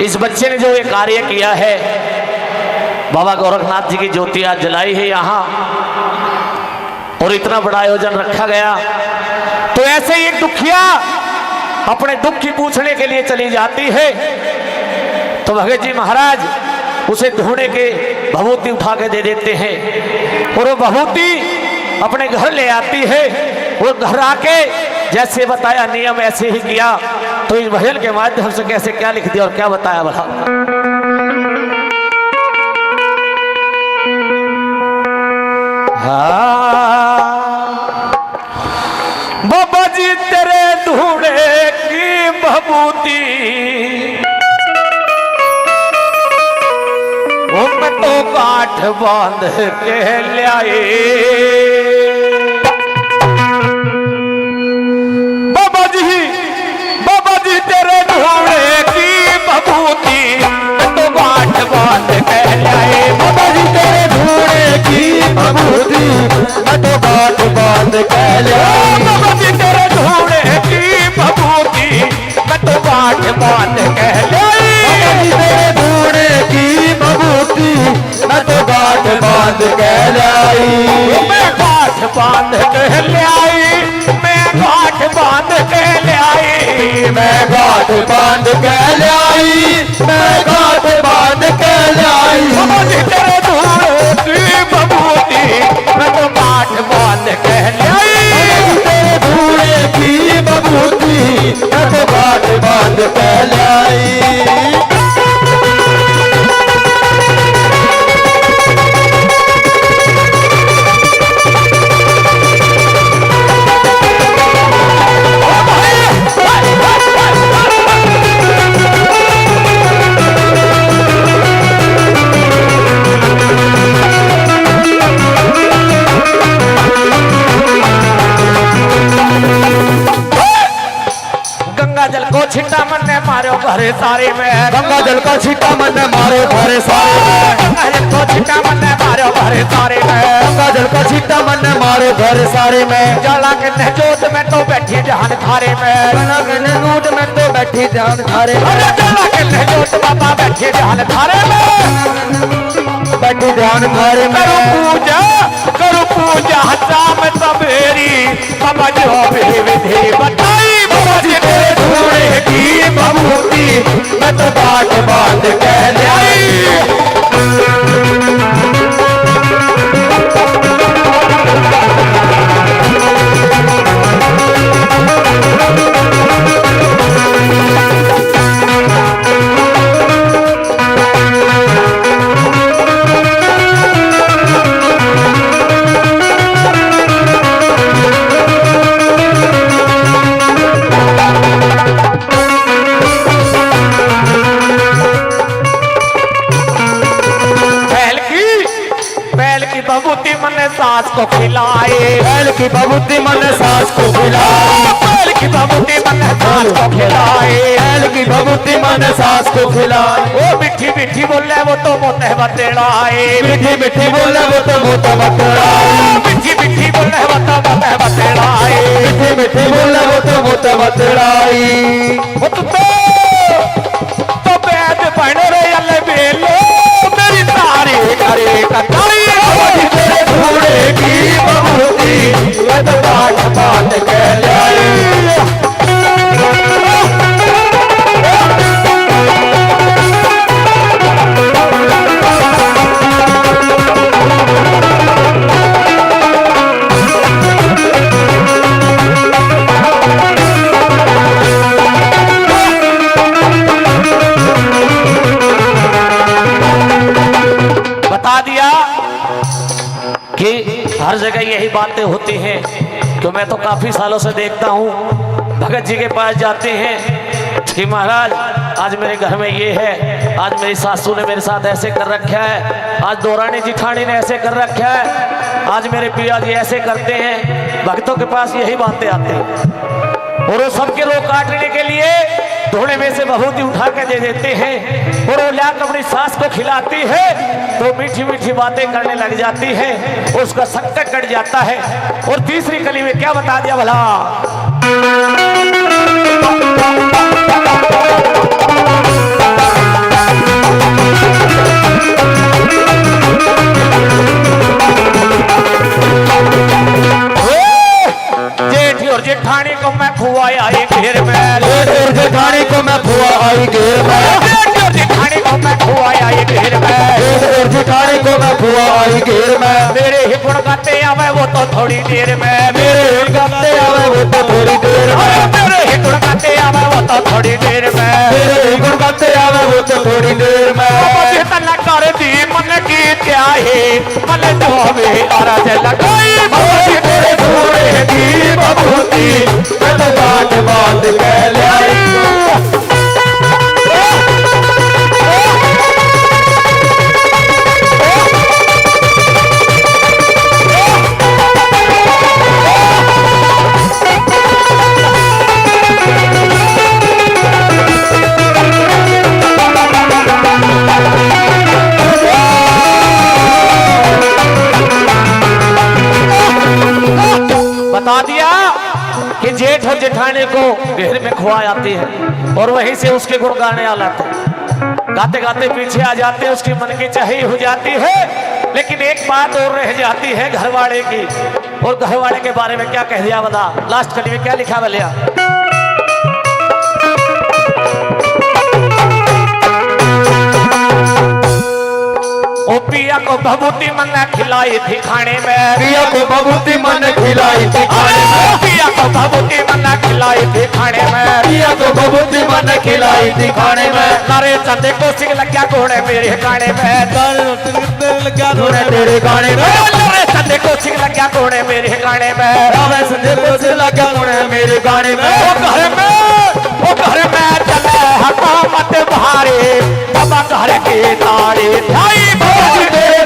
इस बच्चे ने जो ये कार्य किया है, बाबा गोरखनाथ जी की ज्योति आज जलाई है यहाँ और इतना बड़ा आयोजन रखा गया। तो ऐसे ही एक दुखिया अपने दुख की पूछने के लिए चली जाती है तो भगत जी महाराज उसे ढूंढे के भभूति उठा के दे देते हैं और वो भभूति अपने घर ले आती है। वो घर आके जैसे बताया नियम ऐसे ही किया। तो इस भजन के माध्यम से कैसे क्या लिख दिया और क्या बताया बता। बाबा जी तेरे ढूंढे की भभूति मैं तो गांठ बांध के लाए। बाबा जी तेरे ढूंढे की भभूति मैं तो गांठ बांध के लाए। बाबा जी तेरे ढूंढे की भभूति मैं तो गांठ बांध के लाए। बाबा जी तेरे ढूंढे की भभूति मैं तो गांठ बांध के लाए। बाबा जी तेरे ढूंढे की भभूति मैं तो गांठ बांध के लाई। मैं गांठ बांध के लाई। मैं गांठ बांध के लाई। मैं गांठ बांध के लाई। मैं गांठ बांध के लाई। बाबा जी तेरे ढूंढे की भभूति मैं तो गांठ बांध के लाई। तेरे ढूंढे की भभूति मैं तो गांठ बांध के लाई। गंगा जल को छिट्टा मन ने मारो भरे सारे में। गंगा जल का छिट्टा मन ने मारो भरे सारे में। गंगा जल को छिट्टा मन ने मारो भरे सारे में। गंगा जल का छिट्टा मन ने मारो भरे सारे में। जाला के नजोत में तो बैठी जहान थारे में। जाला के नजोत में तो बैठी ध्यान थारे में। जाला के नजोत बाबा बैठी जहान थारे में। बैठी ध्यान थारे में। करो पूजा शाम सवेरी बाबा जो भी विधि बताई। बाबा जी तेरे ढूंढे की भभूति मैं तो गांठ बांध के लाई। भभूति मन सास को खिलाए। बैल की भभूति मन सास को खिलाए। बैल की भभूति मन सास को खिलाए। बैल की भभूति मन सास को खिलाए। वो मिठी मिठी बोले वो तो मोते बतलाए। मीठी मीठी बोले वो तो मोता बतलाए। मिठी मिठी बोले वो तो मोते बतलाए। मीठी मीठी बोले वो तो मोता बतलाई। वो तो बैद बन रे अल्ले बेलो मेरी तारी करे कताई। तेरे ढूंढे की भभूति मैं तो गांठ बांध के लाई। बता दिया कि हर जगह यही बातें होती हैं। तो मैं तो काफी सालों से देखता हूँ भगत जी के पास जाते हैं कि महाराज आज मेरे घर में ये है, आज मेरी सासू ने मेरे साथ ऐसे कर रखा है, आज दौरानी जिठानी ने ऐसे कर रखा है, आज मेरे पिया जी ऐसे करते हैं। भक्तों के पास यही बातें आती हैं और वो सबके रोग काटने के लिए थोड़े में से भभूति उठा के दे देते हैं और वो लाकर अपनी सास को खिलाती है तो मीठी मीठी बातें करने लग जाती है, उसका संकट कट जाता है। और तीसरी कली में क्या बता दिया भला, गुड़गाते आवे वो तो थोड़ी देर में, मेरे गुड़गाते आवे वो तो थोड़ी देर में, मेरे ही गुड़गाते आवे वो तो थोड़ी देर में, मेरे गुड़गाते आवे वो तो थोड़ी देर में। तन कर दी मन की क्या है मन जो वे अरज लगाई तेरे घोड़े की बबूती मैं तो बाट बांध के लाई। बता दिया कि जेठ और जेठानी को घेर में खुआ आती है और वहीं से उसके गुण गाने आ लाते, गाते गाते पीछे आ जाते हैं, उसकी मन की चाही हो जाती है। लेकिन एक बात और रह जाती है घरवाड़े की, और घरवाड़े के बारे में क्या कह दिया बता, लास्ट कड़ी में क्या लिखा बलिया, ओ पिया को भभूति मन खिलाई थी खाने में, पिया को बबूती मन खिलाई थी खाने में, पिया को भभूति मन खिलाई थी खाने में, पिया को बबूती मन खिलाई थी खाने में। नारे चंदे को सिंह लग्या घोड़े मेरे गाने में, लगा घोड़े तेरे गाने में, नारे चंदे को सिंह लग्या घोड़े मेरे गाने में, रावे संजय को से लगा घोड़े मेरे गाने में। वो घर में चले हकामत भारे, बाबा घर के तारे ठाई तेरे